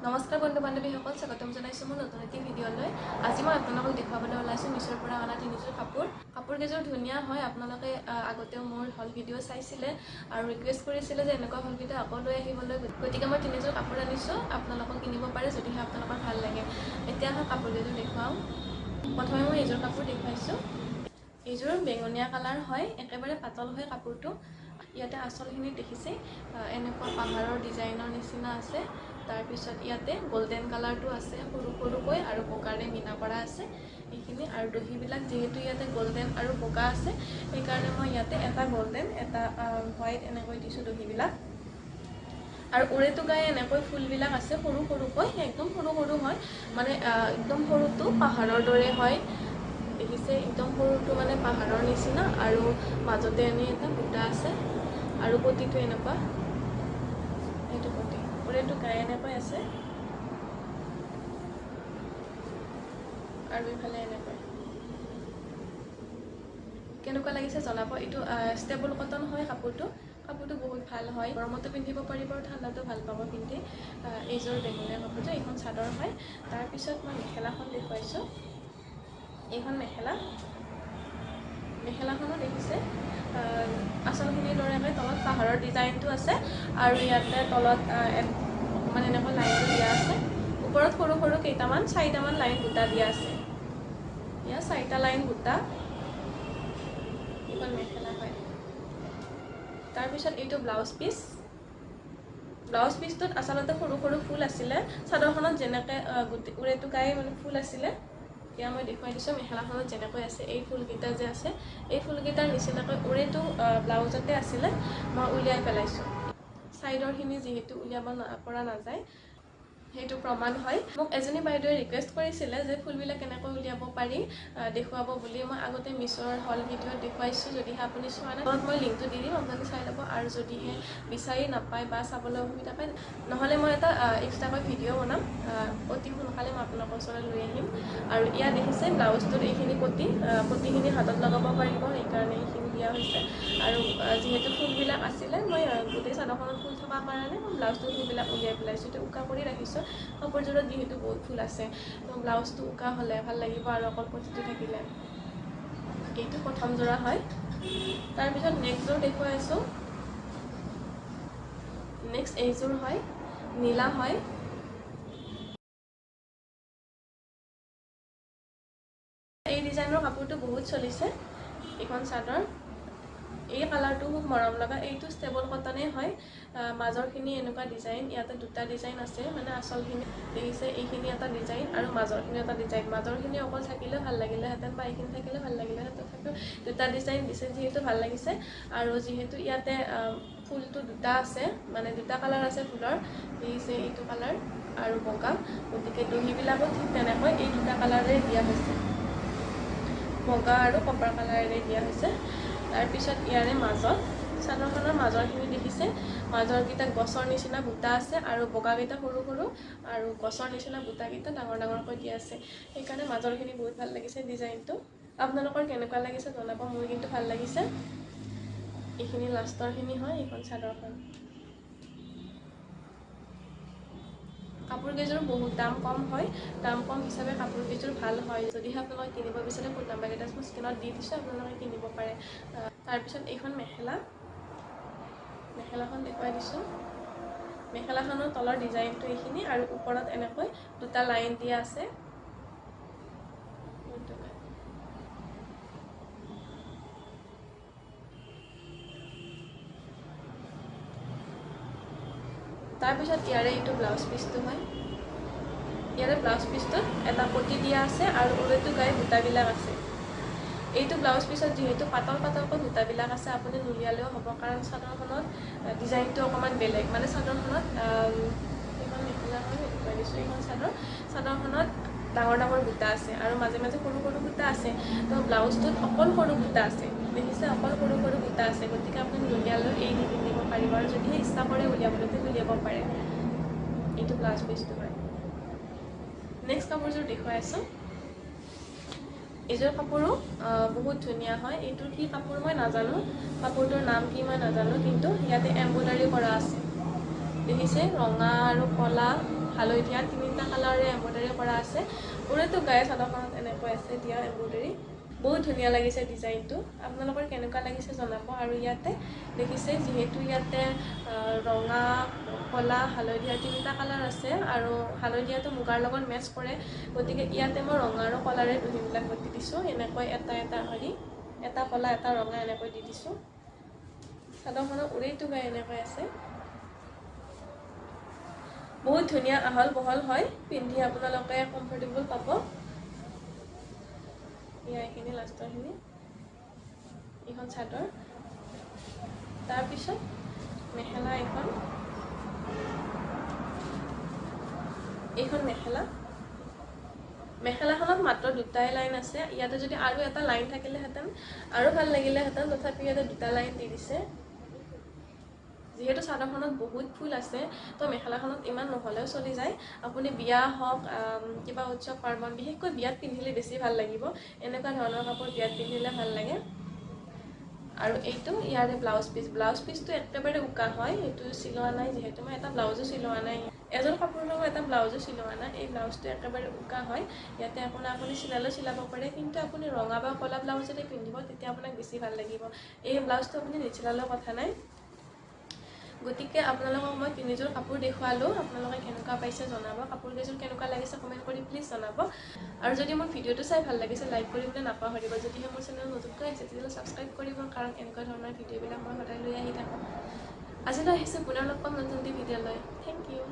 নমস্কাৰ বন্ধু বান্ধৱীসকল, স্বাগতম জনাইছোঁ মোৰ নতুন এটি ভিডিঅ'লৈ। আজি মই আপোনালোকক দেখুৱাবলৈ ওলাইছোঁ মিছৰ পৰা অনা তিনিযোৰ কাপোৰকেইযোৰ ধুনীয়া হয়। আপোনালোকে আগতেও মোৰ হল ভিডিঅ' চাইছিলে আৰু ৰিকুৱেষ্ট কৰিছিলে যে এনেকুৱা হলকেইটা আকৌ লৈ আহিবলৈ। গতিকে মই তিনিযোৰ কাপোৰ আনিছোঁ, আপোনালোকক কিনিব পাৰে যদিহে আপোনালোকৰ ভাল লাগে। এতিয়া কাপোৰকেইযোৰ দেখুৱাওঁ। প্ৰথমে মই এইযোৰ কাপোৰ দেখুৱাইছোঁ। এইযোৰ বেঙুনীয়া কালাৰ হয়, একেবাৰে পাতল হয় কাপোৰটো। ইয়াতে আঁচলখিনিত দেখিছে এনেকুৱা পাহাৰৰ ডিজাইনৰ নিচিনা আছে। তাৰপিছত ইয়াতে গোল্ডেন কালাৰটো আছে সৰু সৰুকৈ আৰু বগাৰে মিনা কৰা আছে এইখিনি। আৰু দহিবিলাক যিহেতু ইয়াতে গোল্ডেন আৰু বগা আছে, সেইকাৰণে মই ইয়াতে এটা গোল্ডেন এটা হোৱাইট এনেকৈ দিছোঁ দহিবিলাক। আৰু উৰেটো গায়ে এনেকৈ ফুলবিলাক আছে সৰু সৰুকৈ, একদম সৰু সৰু হয়, মানে একদম সৰুটো পাহাৰৰ দৰে হয়। দেখিছে একদম সৰুটো মানে পাহাৰৰ নিচিনা, আৰু মাজতে এনে এটা বুটা আছে আৰু পতিটো এনেকুৱা। এইটো পতি উৰেটো গায়ে এনেকৈ আছে আৰু ইফালে এনেকৈ। কেনেকুৱা লাগিছে জনাব। এইটো ষ্টেবল কটন হয় কাপোৰটো বহুত ভাল হয়, গৰমতো পিন্ধিব পাৰিব আৰু ঠাণ্ডাতো ভাল পাব পিন্ধি। এইযোৰ বেঙুনীয়া কাপোৰযোৰ, এইখন চাদৰ হয়। তাৰপিছত মই মেখেলাখন দেখুৱাইছোঁ। এইখন মেখেলাখনো দেখিছে আঁচলখিনিৰ দৰেকৈ তলত পাহাৰৰ ডিজাইনটো আছে, আৰু ইয়াতে তলত অকণমান এনেকৈ লাইনটো দিয়া আছে। ওপৰত সৰু সৰু কেইটামান 4টামান লাইন বুটা দিয়া আছে। ইয়াত 4টা লাইন বুটা। এইখন মেখেলা হয়। তাৰপিছত এইটো ব্লাউজ পিচটোত আচলতে সৰু সৰু ফুল আছিলে, চাদৰখনত যেনেকৈ উৰেটো গায়ে মানে ফুল আছিলে। এতিয়া মই দেখুৱাই দিছোঁ মেখেলাখনত যেনেকৈ আছে, এই ফুলকেইটা যে আছে এই ফুলকেইটাৰ নিচিনাকৈ উৰেটো ব্লাউজতে আছিলে, মই উলিয়াই পেলাইছোঁ। ছাইডৰখিনি যিহেতু উলিয়াব পৰা নাযায়, সেইটো প্ৰমাণ হয়। মোক এজনী বাইদেৱে ৰিকুৱেষ্ট কৰিছিলে যে ফুলবিলাক কেনেকৈ উলিয়াব পাৰি দেখুৱাব বুলি। মই আগতে মিছৰ হল ভিডিঅ'ত দেখুৱাইছোঁ, যদিহে আপুনি চোৱা নাই তলত মই লিংকটো দি দিম, আপোনালোকে চাই ল'ব। আৰু যদিহে বিচাৰি নাপায় বা চাবলৈ অসুবিধা পায়, নহ'লে মই এটা এক্সট্ৰাকৈ ভিডিঅ' বনাম, অতি সোনকালে মই আপোনালোকৰ ওচৰলৈ লৈ আহিম। আৰু ইয়াত দেখিছে ব্লাউজটোত এইখিনি পতিখিনি হাতত লগাব পাৰিব, সেইকাৰণে এইখিনি দিয়া হৈছে। আৰু যিহেতু ফুলবিলাক আছিলে, মই গোটেই চাদৰখনত ফুল থকাৰ কাৰণে মই ব্লাউজটোৰ ফুলবিলাক উলিয়াই পেলাইছোঁ। এইটো উকা কৰি ৰাখিছোঁ, কাপোৰযোৰত যিহেতু বহুত ফুল আছে, তো ব্লাউজটো উকা হ'লে ভাল লাগিব আৰু অকল পতিটো থাকিলে। এইটো প্ৰথম যোৰা হয়। তাৰপিছত নেক্সটযোৰ দেখুৱাই আছোঁ। নেক্সট এইযোৰ হয়, নীলা হয়। এই ডিজাইনৰ কাপোৰটো বহুত চলিছে। এইখন চাদৰ, এই কালাৰটো খুব মৰম লগা। এইটো ষ্টেবল কটনেই হয়। মাজৰখিনি এনেকুৱা ডিজাইন, ইয়াতে দুটা ডিজাইন আছে, মানে আঁচলখিনি দেখিছে এইখিনি এটা ডিজাইন আৰু মাজৰখিনি এটা ডিজাইন। মাজৰখিনি অকল থাকিলে ভাল লাগিলেহেঁতেন বা এইখিনি থাকিলে ভাল লাগিলেহেঁতেন, তথাপিও দুটা ডিজাইন দিছে যিহেতু ভাল লাগিছে। আৰু যিহেতু ইয়াতে ফুলটো দুটা আছে, মানে দুটা কালাৰ আছে ফুলৰ, দেখিছে এইটো কালাৰ আৰু বগা, গতিকে দহিবিলাকো ঠিক তেনেকৈ এই দুটা কালাৰে দিয়া হৈছে, বগা আৰু কপাৰ কালাৰেৰে দিয়া হৈছে। তাৰপিছত ইয়াৰে মাজত চাদৰখনৰ মাজৰখিনি দেখিছে, মাজৰকেইটা গছৰ নিচিনা বুটা আছে আৰু বগাকেইটা সৰু সৰু, আৰু গছৰ নিচিনা বুটাকেইটা ডাঙৰ ডাঙৰকৈ দিয়া আছে। সেইকাৰণে মাজৰখিনি বহুত ভাল লাগিছে ডিজাইনটো। আপোনালোকৰ কেনেকুৱা লাগিছে জনাব, মোৰ কিন্তু ভাল লাগিছে। এইখিনি লাষ্টৰখিনি হয় এইখন চাদৰখন। কাপোৰকেইযোৰ বহুত দাম কম হয়, দাম কম হিচাপে কাপোৰকেইযোৰ ভাল হয়। যদিহে আপোনালোকে কিনিব বিচাৰে, ফোন নাম্বাৰকেইটা মই স্ক্ৰীণত দি দিছোঁ, আপোনালোকে কিনিব পাৰে। তাৰপিছত এইখন মেখেলাখন দেখুৱাই দিছোঁ। মেখেলাখনৰ তলৰ ডিজাইনটো এইখিনি, আৰু ওপৰত এনেকৈ দুটা লাইন দিয়া আছে। তাৰপিছত ইয়াৰে এইটো ব্লাউজ পিচটো হয়। ইয়াৰে ব্লাউজ পিচটোত এটা পতি দিয়া আছে আৰু উৰেটো গায়ে বুটাবিলাক আছে। এইটো ব্লাউজ পিচত যিহেতু পাতল পাতলকৈ বুটাবিলাক আছে, আপুনি নুলিয়ালেও হ'ব, কাৰণ চাদৰখনত ডিজাইনটো অকণমান বেলেগ। মানে চাদৰখনত এইখন মেখেলাখন দেখুৱাই দিছোঁ, এইখন চাদৰখনত ডাঙৰ ডাঙৰ বুটা আছে আৰু মাজে মাজে সৰু সৰু বুটা আছে। তো ব্লাউজটোত অকল সৰু বুটা আছে, দেখিছে, অকল সৰু সৰু বুটা আছে। গতিকে আপুনি নুলিয়ালেও এই দি পিন্ধিব পাৰিব, আৰু যদিহে ইচ্ছা কৰে উলিয়াবলৈ উলিয়াব পাৰে। এইটো ব্লাউজ পিচটো হয়। নেক্সট কাপোৰযোৰ দেখুৱাই আছোঁ। এইযোৰ কাপোৰো বহুত ধুনীয়া হয়। এইটোৰ কি কাপোৰ মই নাজানো, কাপোৰটোৰ নাম কি মই নাজানো, কিন্তু ইয়াতে এম্ব্ৰইডাৰী কৰা আছে, দেখিছে, ৰঙা আৰু ক'লা হালধীয়া 3টা কালাৰে এম্ব্ৰইডাৰী কৰা আছে ওৰেতো গায়ে চাদৰখনত এনেকৈ আছে দিয়া এম্ব্ৰইডাৰী বহুত ধুনীয়া লাগিছে ডিজাইনটো আপোনালোকৰ কেনেকুৱা লাগিছে জনাব আৰু ইয়াতে দেখিছে যিহেতু ইয়াতে ৰঙা কলা হালধীয়া 3টা কালাৰ আছে আৰু হালধীয়াটো মুগাৰ লগত মেচ কৰে গতিকে ইয়াতে মই ৰঙা আৰু কলাৰে দুহিবিলাক গতি দিছোঁ এনেকৈ এটা হেৰি এটা কলা এটা ৰঙা এনেকৈ দি দিছোঁ চাদৰখনৰ উৰেটো গায়ে এনেকৈ আছে বহুত ধুনীয়া আহল বহল হয় পিন্ধি আপোনালোকে কমফৰ্টেবল পাব এইখিনি লাষ্টৰখিনি এইখন চাদৰ তাৰপিছত মেখেলা এইখন মেখেলাখনত মাত্ৰ 2টাই লাইন আছে ইয়াতে যদি আৰু এটা লাইন থাকিলেহেঁতেন আৰু ভাল লাগিলেহেঁতেন তথাপি ইয়াতে 2টা লাইন দি দিছে যেহেতু চাদৰখনত বহুত ফুল আছে তো মেখেলাখনত ইমান নহ'লেও চলি যায় আপুনি বিয়া হওক কিবা উৎসৱ পাৰ্বণ বিশেষকৈ বিয়াত পিন্ধিলে বেছি ভাল লাগিব এনেকুৱা ধৰণৰ কাপোৰ বিয়াত পিন্ধিলে ভাল লাগে আৰু এইটো ইয়াৰে ব্লাউজ পিচটো একেবাৰে উকা হয় এইটো চিলোৱা নাই যেহেতু মই এটা ব্লাউজো চিলোৱা নাই এযোৰ কাপোৰৰ লগত এটা ব্লাউজো চিলোৱা নাই এই ব্লাউজটো একেবাৰে উকা হয় ইয়াতে আপুনি চিলালেও চিলাব পাৰে কিন্তু আপুনি ৰঙা বা কলা ব্লাউজ যদি পিন্ধিব তেতিয়া আপোনাক বেছি ভাল লাগিব এই ব্লাউজটো আপুনি নিচিলালেও কথা নাই গতিকে আপোনালোকক মই 3যোৰ কাপোৰ দেখুৱালোঁ আপোনালোকে কেনেকুৱা পাইছে জনাব কাপোৰকেইযোৰ কেনেকুৱা লাগিছে কমেণ্ট কৰি প্লিজ জনাব আৰু যদি মোৰ ভিডিঅ'টো চাই ভাল লাগিছে লাইক কৰিবলৈ নাপাহৰিব যদিহে মোৰ চেনেল নতুনকৈ আহিছে তেতিয়াহ'লে ছাবস্ক্ৰাইব কৰিব কাৰণ এনেকুৱা ধৰণৰ ভিডিঅ'বিলাক মই সদায় লৈ আহি থাকোঁ আজিলৈ আহিছোঁ পুনৰ লগ পাম নতুন ভিডিঅ' লৈ থেংক ইউ